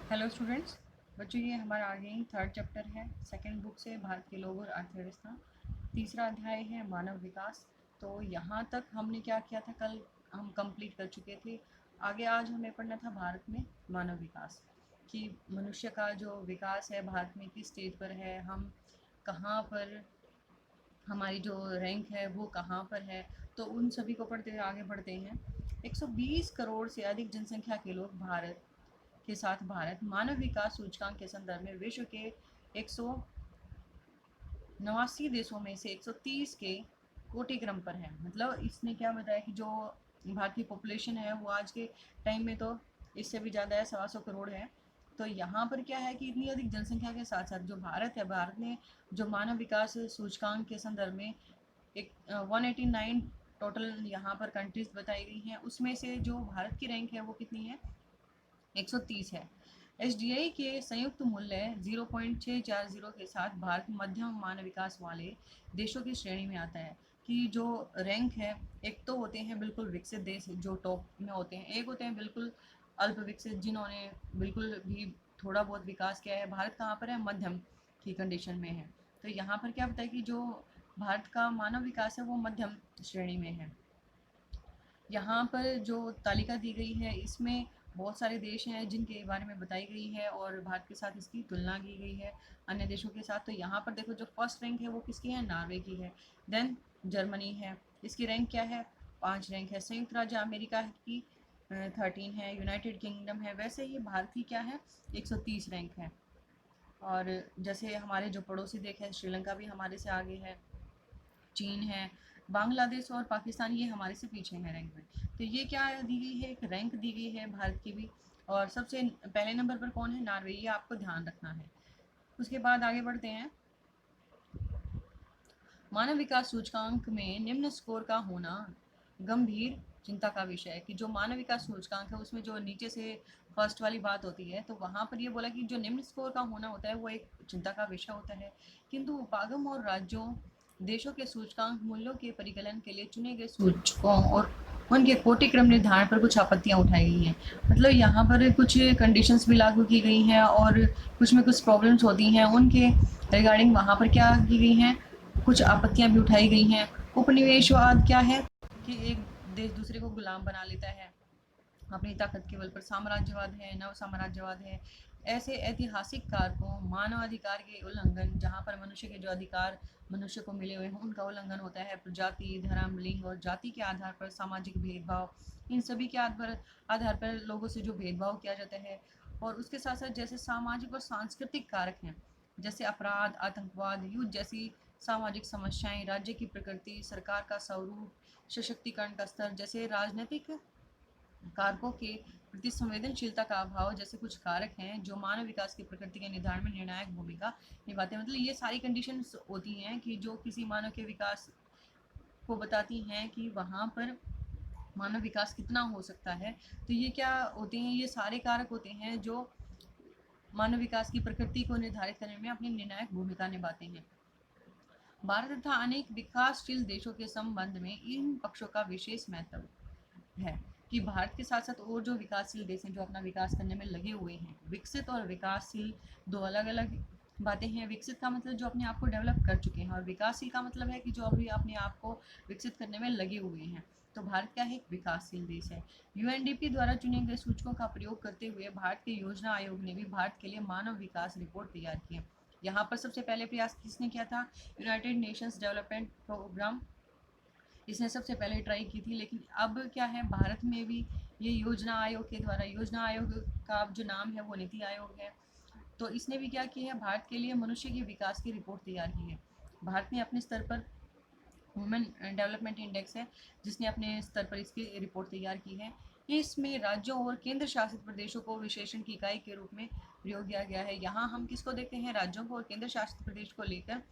Hello students. बच्चों, ये हमारा आगे ही थर्ड चैप्टर है सेकंड बुक से, भारत के लोग और अर्थव्यवस्था। तीसरा अध्याय है मानव विकास। तो यहाँ तक हमने क्या किया था, कल हम कंप्लीट कर चुके थे। आगे आज हमें पढ़ना था भारत में मानव विकास, कि मनुष्य का जो विकास है भारत में किस स्टेज पर है, हम कहाँ पर, हमारी जो रैंक है वो कहाँ पर है। तो उन सभी को पढ़ते हुए आगे बढ़ते हैं। 120 करोड़ से अधिक जनसंख्या के लोग भारत के साथ भारत मानव विकास सूचकांक के संदर्भ में विश्व के 189 देशों में से 130 के कोटि क्रम पर है। मतलब इसने क्या बताया कि जो भारत की पॉपुलेशन है वो आज के टाइम में तो इससे भी ज़्यादा है, 125 करोड़ है। तो यहाँ पर क्या है कि इतनी अधिक जनसंख्या के साथ साथ जो भारत है, भारत ने जो मानव विकास सूचकांक के संदर्भ में एक 189 टोटल यहाँ पर कंट्रीज बताई गई हैं, उसमें से जो भारत की रैंक है वो कितनी है, 130 है। एसडीआई के संयुक्त मूल्य 0.640 के साथ भारत मध्यम मानव विकास वाले देशों की श्रेणी में आता है। कि जो रैंक है, एक तो होते हैं बिल्कुल विकसित देश जो टॉप में होते हैं, एक होते हैं बिल्कुल अल्प विकसित जिन्होंने बिल्कुल भी थोड़ा बहुत विकास किया है। भारत कहाँ पर है, मध्यम की कंडीशन में है। तो यहाँ पर क्या बताया कि जो भारत का मानव विकास है वो मध्यम श्रेणी में है। यहाँ पर जो तालिका दी गई है इसमें बहुत सारे देश हैं जिनके बारे में बताई गई है और भारत के साथ इसकी तुलना की गई है अन्य देशों के साथ। तो यहाँ पर देखो, जो फर्स्ट रैंक है वो किसकी है, नॉर्वे की है। देन जर्मनी है, इसकी रैंक क्या है, 5 रैंक है। संयुक्त राज्य अमेरिका की 13 है। यूनाइटेड किंगडम है। वैसे ही भारत की क्या है, 130 रैंक है। और जैसे हमारे जो पड़ोसी देश है, श्रीलंका भी हमारे से आगे है, चीन है, बांग्लादेश और पाकिस्तान ये हमारे से पीछे हैं रैंक में। तो ये क्या दी गई है, एक रैंक दी गई है भारत की भी। और सबसे पहले नंबर पर कौन है, नॉर्वे, ये आपको ध्यान रखना है। उसके बाद आगे बढ़ते हैं। मानव विकास सूचकांक में निम्न स्कोर का होना गंभीर चिंता का विषय है। कि जो मानव विकास सूचकांक है उसमें जो नीचे से फर्स्ट वाली बात होती है, तो वहाँ पर ये बोला कि जो निम्न स्कोर का होना होता है वो एक चिंता का विषय होता है। किंतु उपागम और राज्यों देशों के सूचकांक मूल्यों के परिकलन के लिए चुने गए सूचकों और उनके कोटि क्रम निर्धारण पर कुछ आपत्तियां उठाई गई हैं। मतलब यहाँ पर कुछ कंडीशंस भी लागू की गई हैं और कुछ में कुछ प्रॉब्लम्स होती हैं उनके रिगार्डिंग, वहाँ पर क्या की गई हैं, कुछ आपत्तियां भी उठाई गई हैं। उपनिवेशवाद क्या है, कि एक देश दूसरे को गुलाम बना लेता है अपनी ताकत के बल पर। साम्राज्यवाद है, नव साम्राज्यवाद है। ऐसे ऐतिहासिक कारकों, मानवाधिकार के उल्लंघन, जहाँ पर मनुष्य के जो अधिकार मनुष्य को मिले हुए हैं उनका उल्लंघन होता है। प्रजाति, धर्म, लिंग और जाति के आधार पर सामाजिक भेदभाव, इन सभी के आधार पर लोगों से जो भेदभाव किया जाता है। और उसके साथ साथ जैसे सामाजिक और सांस्कृतिक कारक हैं, जैसे अपराध, आतंकवाद, युद्ध जैसी सामाजिक समस्याएं, राज्य की प्रकृति, सरकार का स्वरूप, सशक्तिकरण का स्तर, जैसे राजनीतिक कारकों के प्रति संवेदनशीलता का अभाव जैसे कुछ कारक हैं जो मानव विकास की प्रकृति के निर्धारण में निर्णायक भूमिका निभाते हैं। मतलब ये सारी कंडीशंस होती हैं कि जो किसी मानव के विकास को बताती हैं कि वहाँ पर मानव विकास कितना हो सकता है। तो ये क्या होते हैं, ये सारे कारक होते हैं जो मानव विकास की प्रकृति को निर्धारित करने में अपनी निर्णायक भूमिका निभाते हैं। भारत तथा अनेक विकासशील देशों के संबंध में इन पक्षों का विशेष महत्व है। कि भारत के साथ साथ और जो विकासशील देश हैं जो अपना विकास करने में लगे हुए हैं, विकसित और विकासशील दो अलग अलग बातें हैं। विकसित का मतलब जो अपने आप को डेवलप कर चुके हैं, और विकासशील का मतलब है कि जो अभी अपने आप को विकसित करने में लगे हुए हैं। तो भारत क्या है, एक विकासशील देश है। यूएनडीपी द्वारा चुने गए सूचकों का प्रयोग करते हुए भारत के योजना आयोग ने भी भारत के लिए मानव विकास रिपोर्ट तैयार की है। यहाँ पर सबसे पहले प्रयास किसने किया था, यूनाइटेड नेशंस डेवलपमेंट प्रोग्राम, इसने सबसे पहले ट्राई की थी। लेकिन अब क्या है, भारत में भी ये योजना आयोग के द्वारा, योजना आयोग का अब जो नाम है वो नीति आयोग है। तो इसने भी क्या किया है, भारत के लिए मनुष्य के विकास की रिपोर्ट तैयार की है। भारत ने अपने स्तर पर ह्यूमन डेवलपमेंट इंडेक्स है जिसने अपने स्तर पर इसकी रिपोर्ट तैयार की है। इसमें राज्यों और केंद्र शासित प्रदेशों को विश्लेषण की इकाई के रूप में प्रयोग किया गया है। यहाँ हम किसको देखते हैं, राज्यों को और केंद्र शासित प्रदेश को लेकर,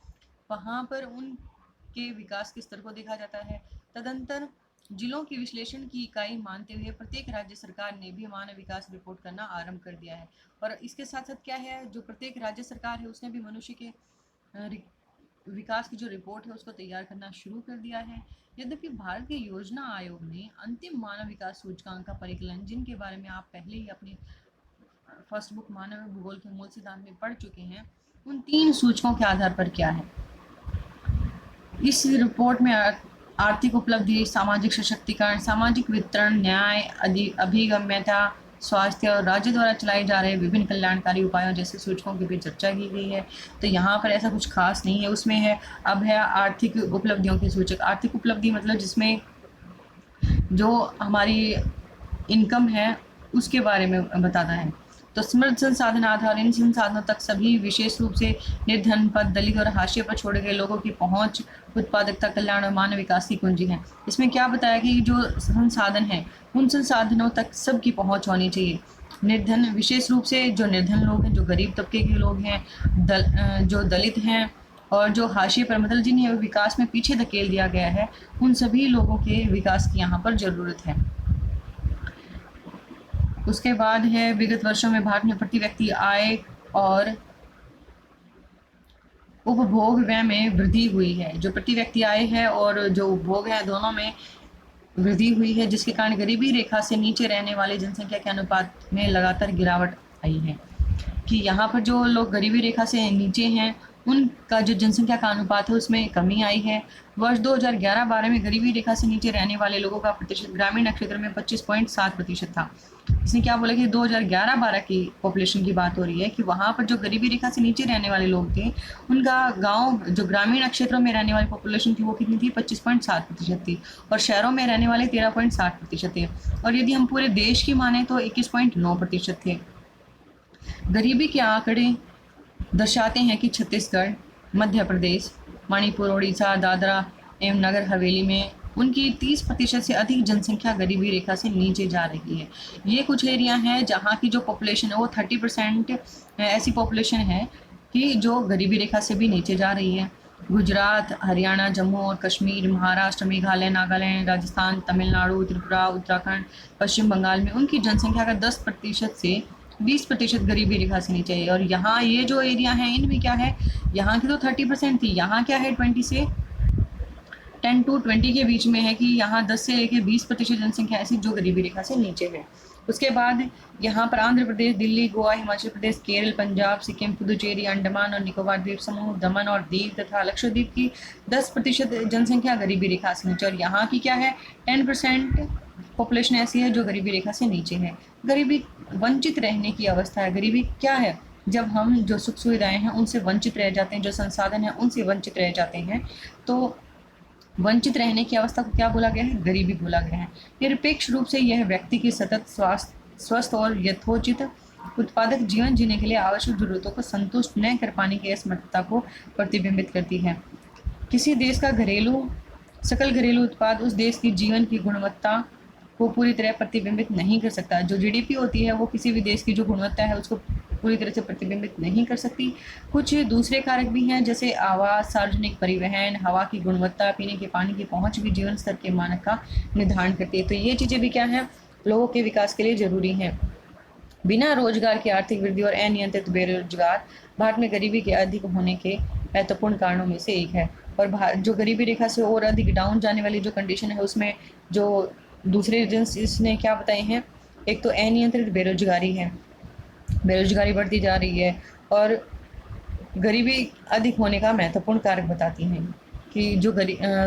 वहाँ पर उनके विकास के स्तर को देखा जाता है। तदंतर जिलों की विश्लेषण की इकाई मानते हुए प्रत्येक राज्य सरकार ने भी मानव विकास रिपोर्ट करना आरंभ कर दिया है। और इसके साथ साथ क्या है, जो प्रत्येक राज्य सरकार है उसने भी मनुष्य के विकास की जो रिपोर्ट है उसको तैयार करना शुरू कर दिया है। यद्यपि भारत के योजना आयोग ने अंतिम मानव विकास सूचकांक का परिकलन, जिनके बारे में आप पहले ही अपने फर्स्ट बुक मानव भूगोल के मूल सिद्धांत में पढ़ चुके हैं, उन 3 सूचकों के आधार पर क्या है। इस रिपोर्ट में आर्थिक उपलब्धि, सामाजिक सशक्तिकरण, सामाजिक वितरण, न्याय, अभिगम्यता, स्वास्थ्य और राज्य द्वारा चलाए जा रहे विभिन्न कल्याणकारी उपायों जैसे सूचकों की भी चर्चा की गई है। तो यहाँ पर ऐसा कुछ खास नहीं है, उसमें है अब है आर्थिक उपलब्धियों के सूचक। आर्थिक उपलब्धि मतलब जिसमें जो हमारी इनकम है उसके बारे में बताना है। तो समृद्ध संसाधन आधार, इन संसाधनों तक सभी विशेष रूप से निर्धन, पद, दलित और हाशिए पर छोड़े गए लोगों की पहुंच उत्पादकता, कल्याण और मानव विकास की कुंजी है। इसमें क्या बताया कि जो संसाधन है उन संसाधनों तक सबकी पहुंच होनी चाहिए। निर्धन, विशेष रूप से जो निर्धन लोग हैं, जो गरीब तबके के लोग हैं, जो दलित हैं और जो हाशिए पर मतलब जिन्हें विकास में पीछे धकेल दिया गया है, उन सभी लोगों के विकास की यहाँ पर ज़रूरत है। उसके बाद है विगत वर्षों में भारत में प्रति व्यक्ति आय और उपभोग व्यय में वृद्धि हुई है। जो प्रति व्यक्ति आय है और जो उपभोग है दोनों में वृद्धि हुई है, जिसके कारण गरीबी रेखा से नीचे रहने वाली जनसंख्या के अनुपात में लगातार गिरावट आई है। कि यहाँ पर जो लोग गरीबी रेखा से नीचे हैं उनका जो जनसंख्या का अनुपात है उसमें कमी आई है। वर्ष 2011-12 में गरीबी रेखा से नीचे रहने वाले लोगों का प्रतिशत ग्रामीण क्षेत्र में 25.7% था। इसने क्या बोला कि 2011-12 की पॉपुलेशन की बात हो रही है कि वहाँ पर जो गरीबी रेखा से नीचे रहने वाले लोग थे उनका गांव जो ग्रामीण क्षेत्रों में रहने वाली पॉपुलेशन थी वो कितनी थी, 25.7% थी, और शहरों में रहने वाले 13.7% थे, और यदि हम पूरे देश की माने तो 21.9% थे। गरीबी के आंकड़े दर्शाते हैं कि छत्तीसगढ़, मध्य प्रदेश, मणिपुर, उड़ीसा, दादरा एवं नगर हवेली में उनकी 30% से अधिक जनसंख्या गरीबी रेखा से नीचे जा रही है। ये कुछ एरिया हैं जहाँ की जो पॉपुलेशन है वो 30% ऐसी पॉपुलेशन है कि जो गरीबी रेखा से भी नीचे जा रही है। गुजरात, हरियाणा, जम्मू और कश्मीर, महाराष्ट्र, मेघालय, नागालैंड, राजस्थान, तमिलनाडु, त्रिपुरा, उत्तराखंड, पश्चिम बंगाल में उनकी जनसंख्या का 10% से 20% गरीबी रेखा से नीचे है। और यहाँ ये जो एरिया है इनमें क्या है, यहाँ की तो 30% थी, यहाँ क्या है 10 to 20 के बीच में है कि यहाँ 10 से लेकर 20% जनसंख्या ऐसी जो गरीबी रेखा से नीचे है। उसके बाद यहाँ पर आंध्र प्रदेश, दिल्ली, गोवा, हिमाचल प्रदेश, केरल, पंजाब, सिक्किम, पुदुचेरी, अंडमान और निकोबार द्वीप समूह, दमन और दीव तथा लक्षद्वीप की 10% जनसंख्या गरीबी रेखा से नीचे, और यहाँ की क्या है 10% पॉपुलेशन ऐसी है जो गरीबी रेखा से नीचे है। गरीबी वंचित रहने की अवस्था है। गरीबी क्या है, जब हम जो सुख सुविधाएं हैं उनसे वंचित रह जाते हैं, जो संसाधन हैं उनसे वंचित रह जाते हैं, तो वंचित रहने की अवस्था को क्या बोला गया है, गरीबी बोला गया है। निरपेक्ष रूप से यह व्यक्ति की सतत स्वस्थ और यथोचित उत्पादक जीवन जीने के लिए आवश्यक जरूरतों को संतुष्ट न कर पाने की असमर्थता को प्रतिबिंबित करती है। किसी देश का सकल घरेलू उत्पाद उस देश की जीवन की गुणवत्ता को पूरी तरह प्रतिबिंबित नहीं कर सकता। जो जीडीपी होती है वो किसी भी देश की जो गुणवत्ता है उसको पूरी तरह से प्रतिबिंबित नहीं कर सकती। कुछ दूसरे कारक भी हैं जैसे आवास, सार्वजनिक परिवहन, हवा की गुणवत्ता, पीने के पानी की पहुंच भी जीवन स्तर के मानक का निर्धारण करती है। तो ये चीज़ें भी क्या हैं, लोगों के विकास के लिए ज़रूरी हैं। बिना रोजगार की आर्थिक वृद्धि और अनियंत्रित बेरोजगार भारत में गरीबी के अधिक होने के महत्वपूर्ण कारणों में से एक है। और जो गरीबी रेखा से और अधिक डाउन जाने वाली जो कंडीशन है उसमें जो दूसरे रीजन्स इसने क्या बताए हैं, एक तो अनियंत्रित बेरोजगारी है, बेरोजगारी बढ़ती जा रही है, और गरीबी अधिक होने का महत्वपूर्ण कारक बताती हैं कि जो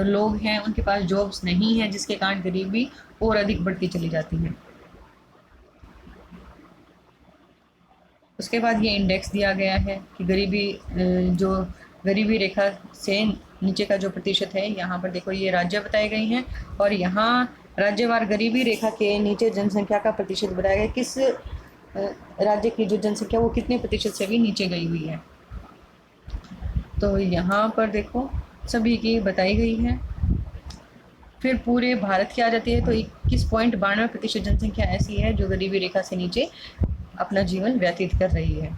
लोग हैं उनके पास जॉब्स नहीं है, जिसके कारण गरीबी और अधिक बढ़ती चली जाती है। उसके बाद ये इंडेक्स दिया गया है कि जो गरीबी रेखा से नीचे का जो प्रतिशत है, यहाँ पर देखो ये राज्य बताए गए हैं, और यहाँ राज्यवार गरीबी रेखा के नीचे जनसंख्या का प्रतिशत बताया गया, किस राज्य की जो जनसंख्या वो कितने प्रतिशत से भी नीचे गई हुई है। तो यहाँ पर देखो सभी की बताई गई है। फिर पूरे भारत की आ जाती है तो 21.92% जनसंख्या ऐसी है जो गरीबी रेखा से नीचे अपना जीवन व्यतीत कर रही है।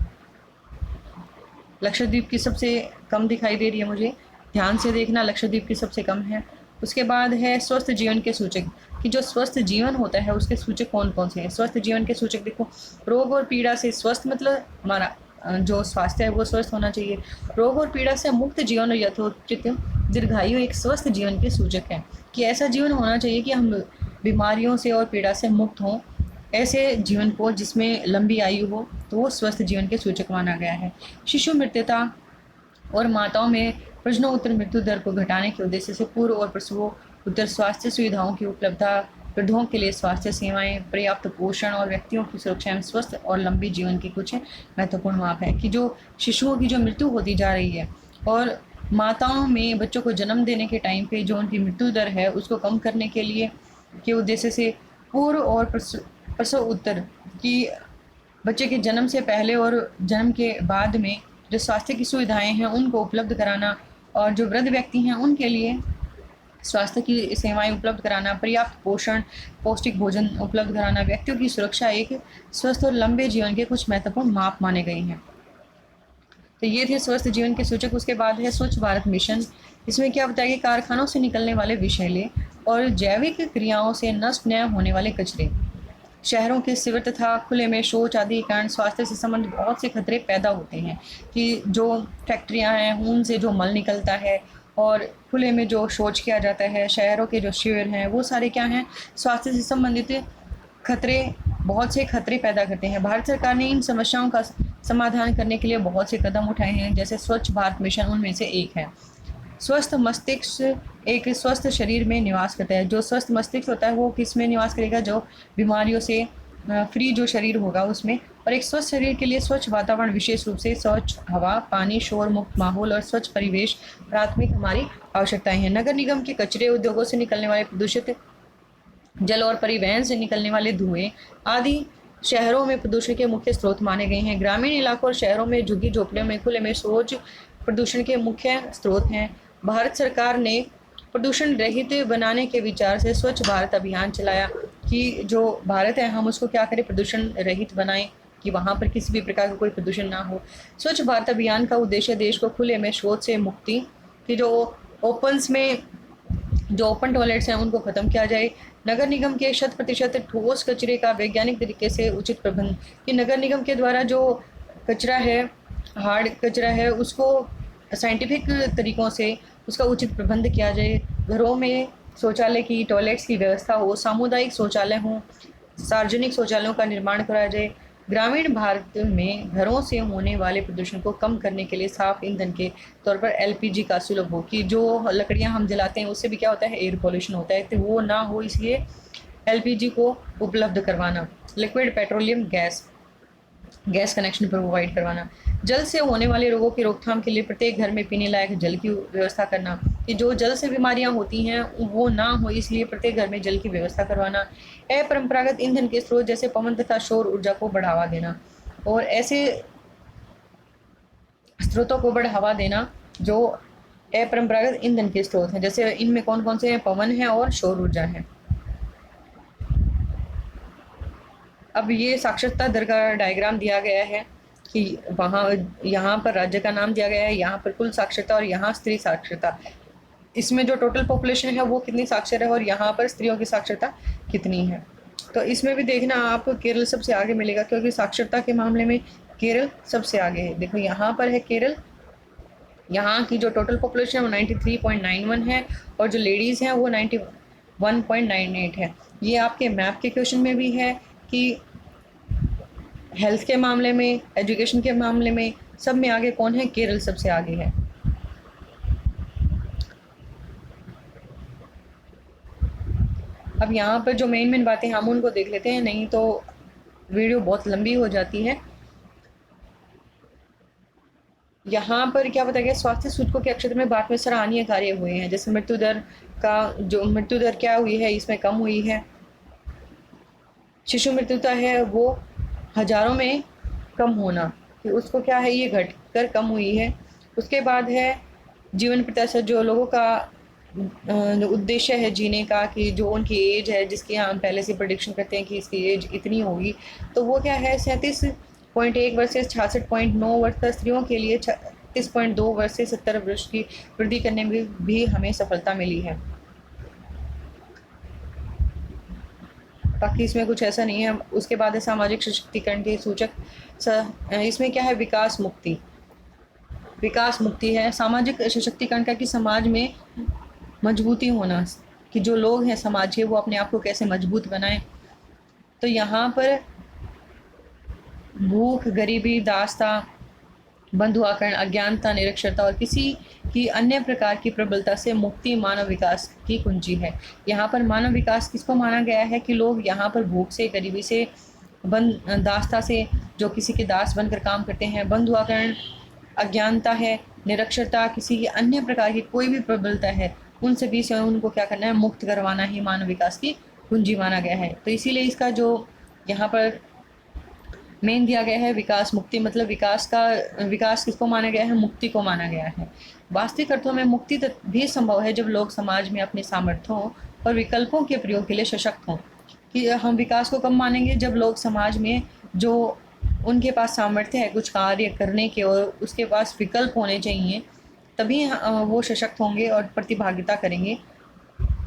लक्षद्वीप की सबसे कम दिखाई दे रही है, मुझे ध्यान से देखना, लक्षद्वीप की सबसे कम है। उसके बाद है स्वस्थ जीवन के सूचक, कि जो स्वस्थ जीवन होता है उसके सूचक कौन कौन से हैं। स्वस्थ जीवन के सूचक देखो, रोग और पीड़ा से स्वस्थ मतलब हमारा जो स्वास्थ्य है वो स्वस्थ होना चाहिए। रोग और पीड़ा से मुक्त जीवन और यथोचित दीर्घायु एक स्वस्थ जीवन के सूचक है, कि ऐसा जीवन होना चाहिए कि हम बीमारियों से और पीड़ा से मुक्त हों, ऐसे जीवन को जिसमें लंबी आयु हो तो वो स्वस्थ जीवन के सूचक माना गया है। शिशु मृत्यता और माताओं में प्रजननोत्तर मृत्यु दर को घटाने के उद्देश्य से पूर्व और प्रसवोत्तर स्वास्थ्य सुविधाओं की उपलब्धता, वृद्धों के लिए स्वास्थ्य सेवाएं, पर्याप्त पोषण और व्यक्तियों की सुरक्षा में स्वस्थ और लंबी जीवन के कुछ महत्वपूर्ण माप है कि जो शिशुओं की जो मृत्यु होती जा रही है और माताओं में बच्चों को जन्म देने के टाइम पे जो उनकी मृत्यु दर है उसको कम करने के लिए के उद्देश्य से पूर्व और प्रसव उत्तर की बच्चे के जन्म से पहले और जन्म के बाद में जो स्वास्थ्य की सुविधाएं हैं उनको उपलब्ध कराना और जो वृद्ध व्यक्ति हैं उनके लिए स्वास्थ्य की सेवाएं उपलब्ध कराना, पर्याप्त पोषण, पौष्टिक भोजन उपलब्ध कराना, व्यक्तियों की सुरक्षा एक स्वस्थ और लंबे जीवन के कुछ महत्वपूर्ण माप माने गए हैं। तो ये थे स्वस्थ जीवन के सूचक। उसके बाद है स्वच्छ भारत मिशन। इसमें क्या बताया कि कारखानों से निकलने वाले विषैले और जैविक क्रियाओं से नष्ट न होने वाले कचरे, शहरों के सिवर तथा खुले में शौच आदि के कारण स्वास्थ्य से संबंधित बहुत से खतरे पैदा होते हैं कि जो फैक्ट्रियां हैं उनसे जो मल निकलता है और खुले में जो शौच किया जाता है, शहरों के जो शिविर हैं वो सारे क्या हैं, स्वास्थ्य से संबंधित खतरे, बहुत से खतरे पैदा करते हैं। भारत सरकार ने इन समस्याओं का समाधान करने के लिए बहुत से कदम उठाए हैं, जैसे स्वच्छ भारत मिशन उनमें से एक है। स्वस्थ मस्तिष्क एक स्वस्थ शरीर में निवास करता है। जो स्वस्थ मस्तिष्क होता है वो किस में निवास करेगा, जो बीमारियों से फ्री जो शरीर होगा उसमें। और एक स्वस्थ शरीर के लिए स्वच्छ वातावरण, विशेष रूप से स्वच्छ हवा, पानी, शोर मुक्त माहौल और स्वच्छ परिवेश प्राथमिक हमारी आवश्यकताएं हैं। नगर निगम के कचरे, उद्योगों से निकलने वाले प्रदूषित जल और परिवहन से निकलने वाले धुएं आदि शहरों में प्रदूषण के मुख्य स्रोत माने गए हैं। ग्रामीण इलाकों और शहरों में झुग्गी झोपड़ियों में खुले में शौच प्रदूषण के मुख्य स्रोत हैं। भारत सरकार ने प्रदूषण रहित बनाने के विचार से स्वच्छ भारत अभियान चलाया कि जो भारत है हम उसको क्या करें, प्रदूषण रहित बनाएं कि वहाँ पर किसी भी प्रकार का कोई प्रदूषण ना हो। स्वच्छ भारत अभियान का उद्देश्य देश को खुले में शौच से मुक्ति की जो ओपन्स में जो ओपन टॉयलेट्स हैं उनको ख़त्म किया जाए। नगर निगम के 100% ठोस कचरे का वैज्ञानिक तरीके से उचित प्रबंधन कि नगर निगम के द्वारा जो कचरा है, हार्ड कचरा है, उसको साइंटिफिक तरीक़ों से उसका उचित प्रबंध किया जाए। घरों में शौचालय की, टॉयलेट्स की व्यवस्था हो, सामुदायिक शौचालय हों, सार्वजनिक शौचालयों का निर्माण कराया जाए। ग्रामीण भारत में घरों से होने वाले प्रदूषण को कम करने के लिए साफ ईंधन के तौर पर एलपीजी का सुलभ हो कि जो लकड़ियां हम जलाते हैं उससे भी क्या होता है, एयर पॉल्यूशन होता है, तो वो ना हो इसलिए एलपीजी को उपलब्ध करवाना। Liquid petroleum gas connection provide करवाना। जल से होने वाले रोगों की रोकथाम के लिए प्रत्येक घर में पीने लायक जल की व्यवस्था करना कि जो जल से बीमारियां होती हैं वो ना हो, इसलिए प्रत्येक घर में जल की व्यवस्था करवाना। अपरंपरागत ईंधन के स्रोत जैसे पवन तथा सौर ऊर्जा को बढ़ावा देना और ऐसे स्रोतों को बढ़ावा देना जो अपरंपरागत ईंधन के स्रोत हैं, जैसे इनमें कौन कौन से हैं, पवन है और सौर ऊर्जा है। अब ये साक्षरता दर का डायग्राम दिया गया है कि वहाँ यहाँ पर राज्य का नाम दिया गया है, यहाँ पर कुल साक्षरता और यहाँ स्त्री साक्षरता, इसमें जो टोटल पॉपुलेशन है वो कितनी साक्षर है और यहाँ पर स्त्रियों की साक्षरता कितनी है। तो इसमें भी देखना आपको केरल सबसे आगे मिलेगा क्योंकि साक्षरता के मामले में केरल सबसे आगे है। देखो यहाँ पर है केरल, यहाँ की जो टोटल पॉपुलेशन है वो 93.91 है और जो लेडीज़ हैं वो 91.98 है। ये आपके मैप के क्वेश्चन में भी है कि हेल्थ के मामले में, एजुकेशन के मामले में, सब में आगे कौन है, केरल सबसे आगे है। अब यहाँ पर जो मेन बातें हम उनको देख लेते हैं, नहीं तो वीडियो बहुत लंबी हो जाती है। यहाँ पर क्या बताया गया, स्वास्थ्य सूचकों के क्षेत्र में भारत में सराहनीय कार्य हुए हैं, जैसे मृत्यु दर क्या हुई है, इसमें कम हुई है। शिशु मृत्युता है वो हजारों में कम होना, कि उसको क्या है, ये घट कर कम हुई है। उसके बाद है जीवन प्रत्याशा, जो लोगों का जो उद्देश्य है जीने का, कि जो उनकी एज है जिसकी हम पहले से प्रेडिक्शन करते हैं कि इसकी एज इतनी होगी, तो वो क्या है 37.1 वर्ष से 66.9 वर्ष तक, स्त्रियों के लिए 36.2 वर्ष से 70 वर्ष की वृद्धि करने में भी हमें सफलता मिली है। बाकी इसमें कुछ ऐसा नहीं है। उसके बाद है सामाजिक सशक्तिकरण के सूचक, इसमें क्या है, विकास मुक्ति है। सामाजिक सशक्तिकरण का कि समाज में मजबूती होना, कि जो लोग हैं समाज के वो अपने आप को कैसे मजबूत बनाएं। तो यहाँ पर भूख, गरीबी, दास्ता, बंधुआकरण, अज्ञानता, निरक्षरता और किसी की अन्य प्रकार की प्रबलता से मुक्ति मानव विकास की कुंजी है। यहाँ पर मानव विकास किसको माना गया है कि लोग यहाँ पर भूख से, गरीबी से, दास्ता से, जो किसी के दास बनकर काम करते हैं, बंधुआकरण, अज्ञानता है, निरक्षरता, किसी की अन्य प्रकार की कोई भी प्रबलता है, उन सभी से उनको क्या करना है, मुक्त करवाना ही मानव विकास की कुंजी माना गया है। तो इसीलिए इसका जो यहाँ पर मेन दिया गया है विकास मुक्ति, मतलब विकास किसको माना गया है, मुक्ति को माना गया है। वास्तविक अर्थों में मुक्ति भी संभव है जब लोग समाज में अपने सामर्थ्यों और विकल्पों के प्रयोग के लिए सशक्त हों। कि हम विकास को कब मानेंगे, जब लोग समाज में जो उनके पास सामर्थ्य है कुछ कार्य करने के और उसके पास विकल्प होने चाहिए, तभी वो सशक्त होंगे और प्रतिभागिता करेंगे,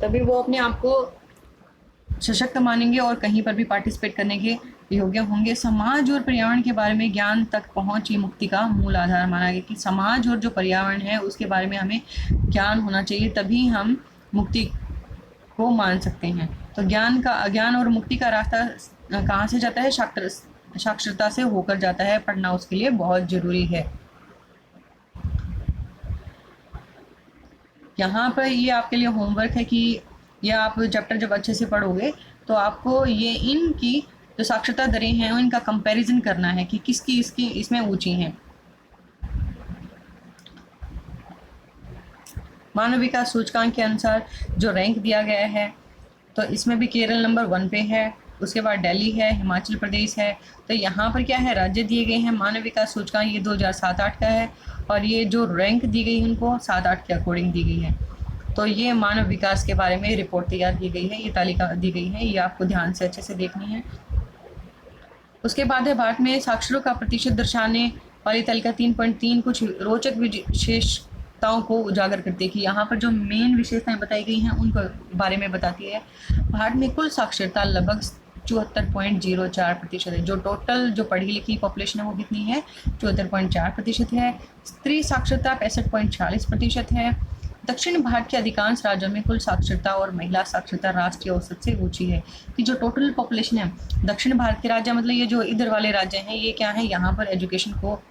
तभी वो अपने आप को सशक्त मानेंगे और कहीं पर भी पार्टिसिपेट करने के योग्य होंगे। समाज और पर्यावरण के बारे में ज्ञान तक पहुंच ही मुक्ति का मूल आधार माना गया कि समाज और जो पर्यावरण है उसके बारे में हमें ज्ञान होना चाहिए, तभी हम मुक्ति को मान सकते हैं। तो ज्ञान और मुक्ति का रास्ता कहाँ से जाता है, साक्षरता से होकर जाता है। पढ़ना उसके लिए बहुत जरूरी है। यहाँ पर ये आपके लिए होमवर्क है कि यह आप चैप्टर जब अच्छे से पढ़ोगे तो आपको ये इनकी जो साक्षरता दरें हैं इनका कंपैरिजन करना है कि किसकी इसकी इसमें ऊंची हैं। मानव विकास सूचकांक के अनुसार जो रैंक दिया गया है तो इसमें भी केरल नंबर 1 पे है, उसके बाद दिल्ली है, हिमाचल प्रदेश है। तो यहाँ पर क्या है, राज्य दिए गए हैं। मानव विकास सूचकांक ये 2007-8 का है और ये जो रैंक दी गई उनको 7-8 के अकॉर्डिंग दी गई है। तो ये मानव विकास के बारे में रिपोर्ट तैयार की गई है, ये तालिका दी गई है, ये आपको ध्यान से अच्छे से देखनी है। उसके बाद है भारत में साक्षरों का प्रतिशत दर्शाने वाली तालिका 3.3 कुछ रोचक विशेषताओं को उजागर करती है कि यहाँ पर जो मेन विशेषताएं बताई गई हैं उनको बारे में बताती है। भारत में कुल साक्षरता लगभग 74.04% है। जो टोटल जो पढ़ी लिखी पॉपुलेशन है वो कितनी है, 74.4% है। स्त्री साक्षरता 65.46% है। दक्षिण भारत के अधिकांश राज्यों में कुल साक्षरता और महिला साक्षरता राष्ट्रीय औसत से ऊंची है। कि जो टोटल पॉपुलेशन है दक्षिण भारत के राज्य, मतलब ये जो इधर वाले राज्य हैं, ये क्या है, यहाँ पर एजुकेशन को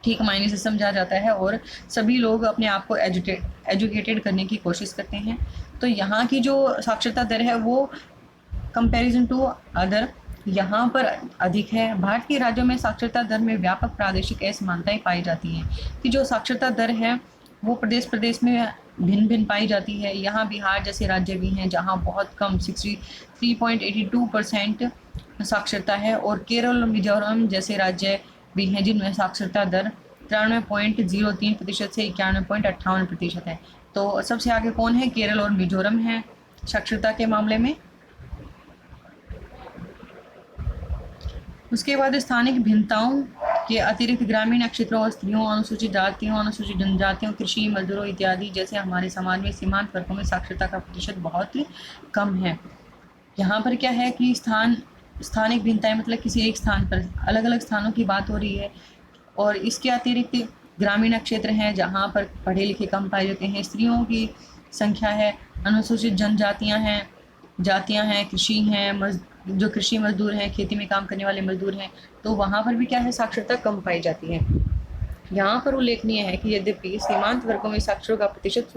ठीक मायने से समझा जाता है और सभी लोग अपने आप को एजुकेटेड करने की कोशिश करते हैं। तो यहाँ की जो साक्षरता दर है वो कंपैरिजन टू अदर यहाँ पर अधिक है। भारत के राज्यों में साक्षरता दर में व्यापक प्रादेशिक असमानताएं पाई जाती हैं। कि जो साक्षरता दर है वो प्रदेश में भिन्न भिन्न पाई जाती है। यहाँ बिहार जैसे राज्य भी हैं जहाँ बहुत कम 63.82% साक्षरता है और केरल और मिजोरम जैसे राज्य भी हैं जिनमें साक्षरता दर 93.03% से 91.58% है। तो सबसे आगे कौन है, केरल और मिजोरम है साक्षरता के मामले में। उसके बाद स्थानिक भिन्नताओं के अतिरिक्त ग्रामीण क्षेत्रों और स्त्रियों, अनुसूचित जातियों, अनुसूचित जनजातियों, कृषि मजदूरों इत्यादि जैसे हमारे समाज में सीमांत वर्गों में साक्षरता का प्रतिशत बहुत ही कम है। यहाँ पर क्या है कि स्थानिक भिन्नताएं मतलब किसी एक स्थान पर अलग अलग स्थानों की बात हो रही है और इसके अतिरिक्त ग्रामीण क्षेत्र हैं जहाँ पर पढ़े लिखे कम पाए जाते हैं, स्त्रियों की संख्या है, अनुसूचित जनजातियाँ हैं, कृषि हैं, जो कृषि मजदूर हैं, खेती में काम करने वाले मजदूर हैं, तो वहाँ पर भी क्या है, साक्षरता कम पाई जाती है। यहाँ पर उल्लेखनीय है कि यद्यपि सीमांत वर्गों में साक्षरों का प्रतिशत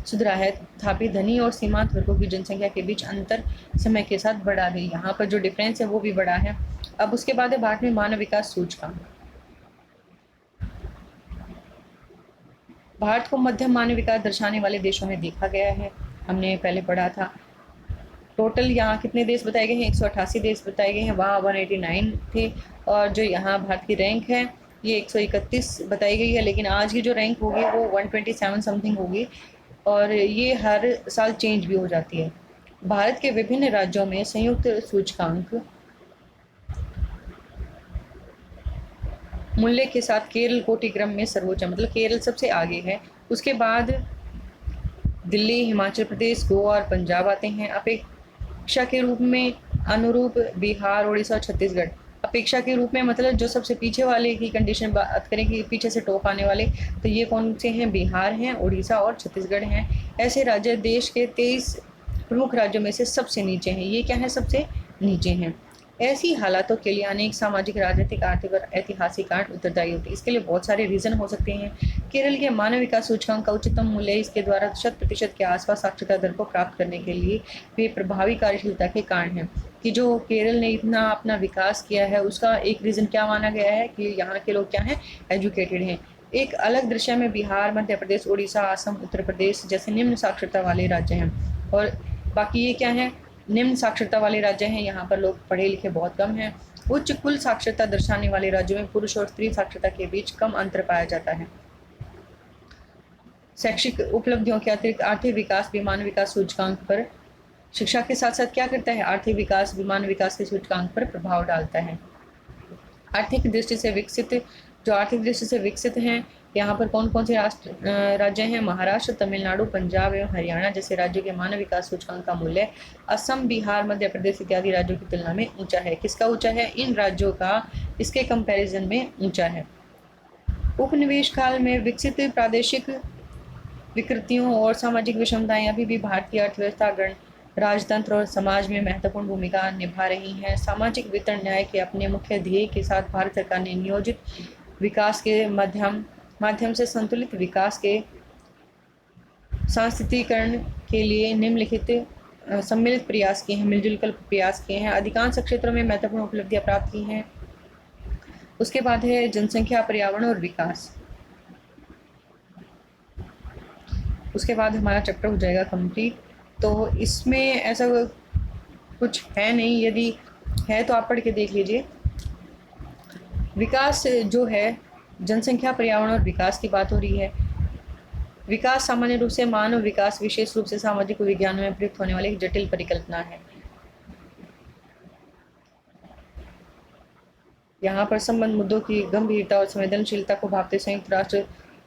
सुधरा है, तथापि धनी और सीमांत वर्गों की जनसंख्या के बीच अंतर समय के साथ बढ़ा है। यहाँ पर जो डिफरेंस है वो भी बढ़ा है। अब उसके बाद है भारत में मानव विकास सूचकांक। भारत को मध्यम मानव विकास दर्शाने वाले देशों में देखा गया है, हमने पहले पढ़ा था। टोटल यहाँ कितने देश बताए गए हैं, 188 देश बताए गए हैं, वहाँ 189 थे और जो यहाँ भारत की रैंक है ये 131 बताई गई है। लेकिन आज की जो रैंक होगी वो 127 समथिंग होगी और ये हर साल चेंज भी हो जाती है। भारत के विभिन्न राज्यों में संयुक्त सूचकांक मूल्य के साथ केरल कोटि क्रम में सर्वोच्च, मतलब केरल सबसे आगे है। उसके बाद दिल्ली, हिमाचल प्रदेश, गोवा और पंजाब आते हैं। अपेक्षा के रूप में अनुरूप बिहार, उड़ीसा, छत्तीसगढ़। अपेक्षा के रूप में मतलब जो सबसे पीछे वाले की कंडीशन बात करें कि पीछे से टॉप आने वाले, तो ये कौन से हैं, बिहार हैं, उड़ीसा और छत्तीसगढ़ हैं। ऐसे राज्य देश के 23 प्रमुख राज्यों में से सबसे नीचे हैं। ये क्या है, सबसे नीचे हैं। ऐसी हालातों के लिए अनेक सामाजिक, राजनीतिक, आर्थिक और ऐतिहासिक कारण उत्तरदायी होते हैं। इसके लिए बहुत सारे रीज़न हो सकते हैं। केरल के मानव विकास सूचकांक का उच्चतम मूल्य इसके द्वारा 100% के आसपास साक्षरता दर को प्राप्त करने के लिए वे प्रभावी कार्यशीलता के कारण हैं। कि जो केरल ने इतना अपना विकास किया है, उसका एक रीज़न क्या माना गया है कि यहाँ के लोग क्या हैं, एजुकेटेड हैं। एक अलग दृश्य में बिहार, मध्य प्रदेश, उड़ीसा, असम, उत्तर प्रदेश जैसे निम्न साक्षरता वाले राज्य हैं। और बाकी ये क्या है, निम्न साक्षरता वाले राज्य हैं, यहाँ पर लोग पढ़े लिखे बहुत कम हैं। उच्च कुल साक्षरता दर्शाने वाले राज्यों में पुरुष और स्त्री साक्षरता के बीच कम अंतर पाया जाता है। शैक्षिक उपलब्धियों के अतिरिक्त आर्थिक विकास भी मानव विकास सूचकांक पर शिक्षा के साथ साथ क्या करता है, आर्थिक विकास भी मानव विकास के सूचकांक पर प्रभाव डालता है। आर्थिक दृष्टि से विकसित, जो आर्थिक दृष्टि से विकसित हैं, यहाँ पर कौन कौन से राज्य हैं, महाराष्ट्र, तमिलनाडु, पंजाब एवं हरियाणा जैसे राज्यों के मानव विकास सूचकांक का मूल्य असम, बिहार, मध्य प्रदेश इत्यादि राज्यों की तुलना में ऊंचा है। किसका ऊंचा है, इन राज्यों का इसके कंपैरिजन में ऊंचा है। उपनिवेश काल में विकसित प्रादेशिक विकृतियों और सामाजिक विषमताएं अभी भी भारतीय अर्थव्यवस्था, राजतंत्र और समाज में महत्वपूर्ण भूमिका निभा रही हैं। सामाजिक वितरण न्याय के अपने मुख्य ध्येय के साथ भारत सरकार ने नियोजित विकास के माध्यम से संतुलित विकास के सांस्कृतिकरण के लिए निम्नलिखित सम्मिलित प्रयास किए हैं, मिलजुल कर प्रयास किए हैं। अधिकांश क्षेत्रों में महत्वपूर्ण उपलब्धियां प्राप्त की हैं। उसके बाद है जनसंख्या, पर्यावरण और विकास। उसके बाद हमारा चैप्टर हो जाएगा कंप्लीट। तो इसमें ऐसा कुछ है नहीं, यदि है तो आप पढ़ के देख लीजिए। विकास जो है, जनसंख्या, पर्यावरण और विकास की बात हो रही है। विकास सामान्य रूप से मानव विकास, विशेष रूप से सामाजिक विज्ञान में प्रयुक्त होने वाली एक जटिल परिकल्पना है। यहाँ पर संबंध मुद्दों की गंभीरता और संवेदनशीलता को भांपते संयुक्त राष्ट्र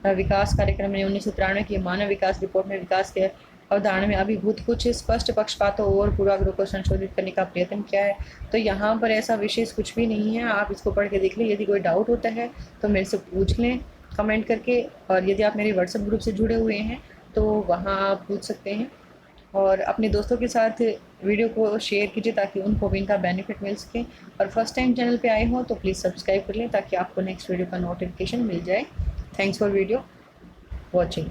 विकास कार्यक्रम ने 1993 की मानव विकास रिपोर्ट में विकास के अवधारणा में अभिभूत कुछ स्पष्ट पक्षपातों और पूर्वाग्रहों को संशोधित करने का प्रयत्न किया है। तो यहाँ पर ऐसा विशेष कुछ भी नहीं है, आप इसको पढ़ के देख लें। यदि कोई डाउट होता है तो मेरे से पूछ लें कमेंट करके, और यदि आप मेरे व्हाट्सएप ग्रुप से जुड़े हुए हैं तो वहाँ आप पूछ सकते हैं। और अपने दोस्तों के साथ वीडियो को शेयर कीजिए ताकि उनको भी इनका बेनिफिट मिल सके। और फर्स्ट टाइम चैनल पे आए हो तो प्लीज़ सब्सक्राइब कर लें ताकि आपको नेक्स्ट वीडियो का नोटिफिकेशन मिल जाए। Thanks for video watching.